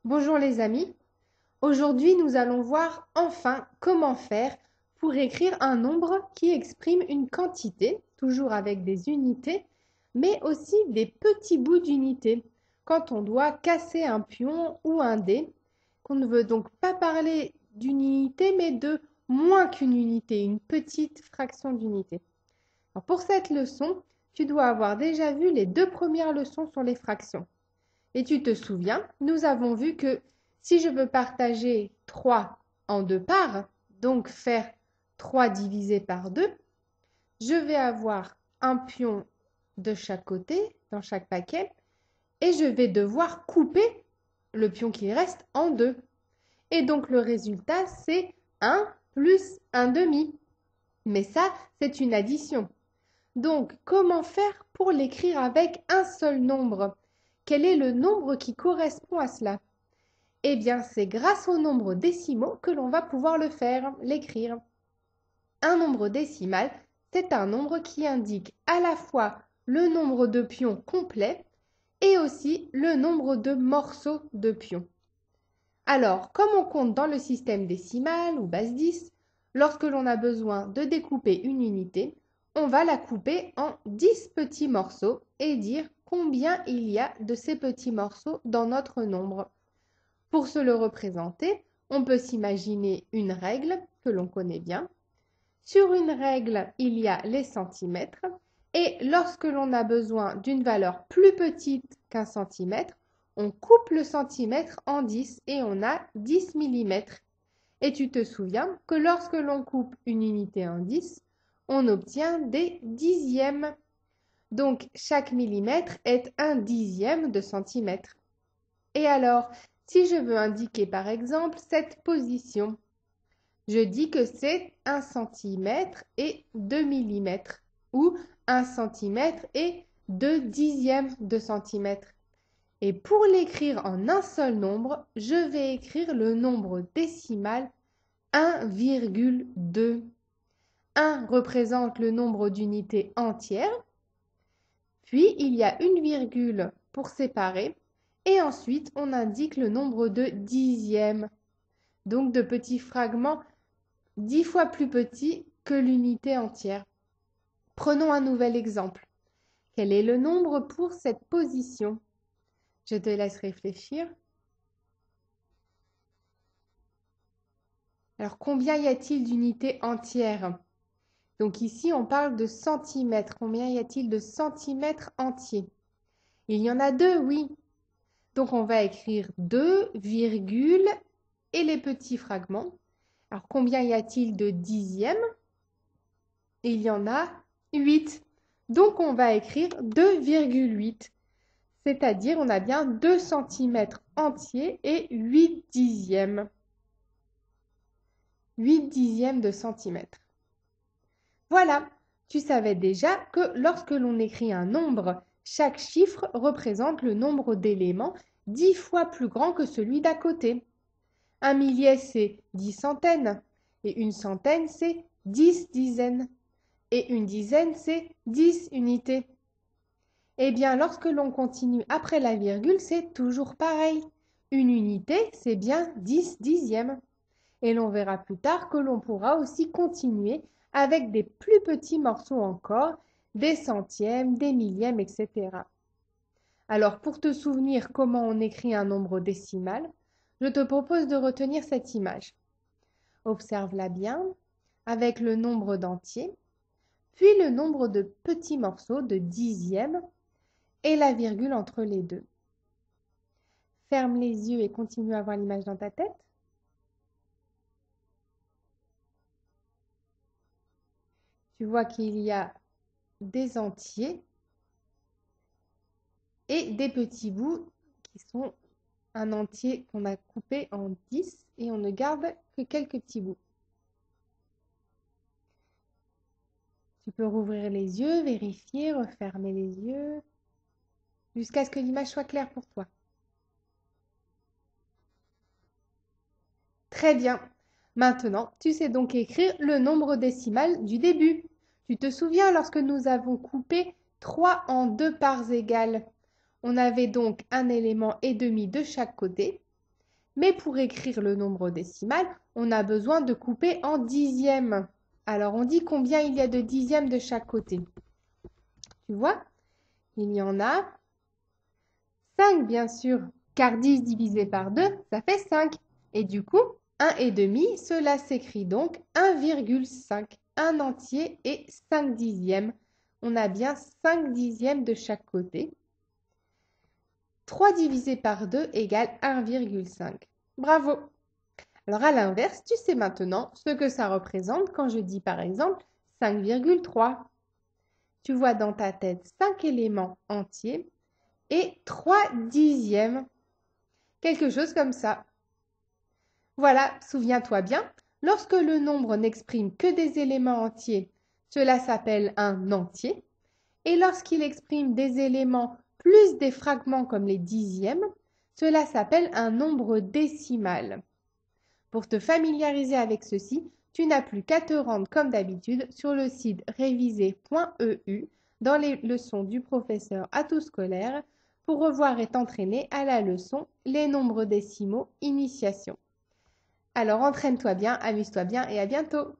Bonjour les amis, aujourd'hui nous allons voir enfin comment faire pour écrire un nombre qui exprime une quantité, toujours avec des unités, mais aussi des petits bouts d'unités, quand on doit casser un pion ou un dé, qu'on ne veut donc pas parler d'une unité, mais de moins qu'une unité, une petite fraction d'unité. Alors, pour cette leçon, tu dois avoir déjà vu les deux premières leçons sur les fractions. Et tu te souviens, nous avons vu que si je veux partager 3 en deux parts, donc faire 3 divisé par 2, je vais avoir un pion de chaque côté, dans chaque paquet, et je vais devoir couper le pion qui reste en deux. Et donc le résultat, c'est 1 plus 1 demi. Mais ça, c'est une addition. Donc, comment faire pour l'écrire avec un seul nombre? Quel est le nombre qui correspond à cela? Eh bien, c'est grâce aux nombres décimaux que l'on va pouvoir le faire, l'écrire. Un nombre décimal, c'est un nombre qui indique à la fois le nombre de pions complet et aussi le nombre de morceaux de pions. Alors, comme on compte dans le système décimal ou base 10, lorsque l'on a besoin de découper une unité, on va la couper en 10 petits morceaux et dire combien il y a de ces petits morceaux dans notre nombre. Pour se le représenter, on peut s'imaginer une règle que l'on connaît bien. Sur une règle, il y a les centimètres et lorsque l'on a besoin d'une valeur plus petite qu'un centimètre, on coupe le centimètre en 10 et on a 10 millimètres. Et tu te souviens que lorsque l'on coupe une unité en 10, on obtient des dixièmes. Donc chaque millimètre est un dixième de centimètre. Et alors, si je veux indiquer par exemple cette position, je dis que c'est 1 centimètre et 2 millimètres ou 1 centimètre et 2 dixièmes de centimètre. Et pour l'écrire en un seul nombre, je vais écrire le nombre décimal 1,2. 1 représente le nombre d'unités entières, puis il y a une virgule pour séparer, et ensuite on indique le nombre de dixièmes, donc de petits fragments 10 fois plus petits que l'unité entière. Prenons un nouvel exemple. Quel est le nombre pour cette position? Je te laisse réfléchir. Alors, combien y a-t-il d'unités entières? Donc ici, on parle de centimètres. Combien y a-t-il de centimètres entiers? Il y en a deux, oui. Donc, on va écrire 2, virgule, et les petits fragments. Alors, combien y a-t-il de dixièmes? Il y en a 8. Donc, on va écrire 2,8. C'est-à-dire, on a bien 2 centimètres entiers et 8 dixièmes. 8 dixièmes de centimètre. Voilà, tu savais déjà que lorsque l'on écrit un nombre, chaque chiffre représente le nombre d'éléments 10 fois plus grand que celui d'à côté. Un millier, c'est 10 centaines, et une centaine, c'est 10 dizaines, et une dizaine, c'est 10 unités. Eh bien, lorsque l'on continue après la virgule, c'est toujours pareil. Une unité, c'est bien 10 dixièmes. Et l'on verra plus tard que l'on pourra aussi continuer avec des plus petits morceaux encore, des centièmes, des millièmes, etc. Alors, pour te souvenir comment on écrit un nombre décimal, je te propose de retenir cette image. Observe-la bien avec le nombre d'entiers, puis le nombre de petits morceaux de dixièmes et la virgule entre les deux. Ferme les yeux et continue à voir l'image dans ta tête. Tu vois qu'il y a des entiers et des petits bouts qui sont un entier qu'on a coupé en 10 et on ne garde que quelques petits bouts. Tu peux rouvrir les yeux, vérifier, refermer les yeux, jusqu'à ce que l'image soit claire pour toi. Très bien. Maintenant, tu sais donc écrire le nombre décimal du début. Tu te souviens lorsque nous avons coupé 3 en 2 parts égales. On avait donc un élément et demi de chaque côté. Mais pour écrire le nombre décimal, on a besoin de couper en dixièmes. Alors, on dit combien il y a de dixièmes de chaque côté. Tu vois? Il y en a 5, bien sûr, car 10 divisé par 2, ça fait 5. Et du coup, 1,5, cela s'écrit donc 1,5. 1 entier et 5 dixièmes. On a bien 5 dixièmes de chaque côté. 3 divisé par 2 égale 1,5. Bravo! Alors à l'inverse, tu sais maintenant ce que ça représente quand je dis par exemple 5,3. Tu vois dans ta tête 5 éléments entiers et 3 dixièmes. Quelque chose comme ça. Voilà, souviens-toi bien, lorsque le nombre n'exprime que des éléments entiers, cela s'appelle un entier. Et lorsqu'il exprime des éléments plus des fragments comme les dixièmes, cela s'appelle un nombre décimal. Pour te familiariser avec ceci, tu n'as plus qu'à te rendre comme d'habitude sur le site réviser.eu dans les leçons du professeur à tout scolaire pour revoir et t'entraîner à la leçon Les nombres décimaux initiation. Alors entraîne-toi bien, amuse-toi bien et à bientôt!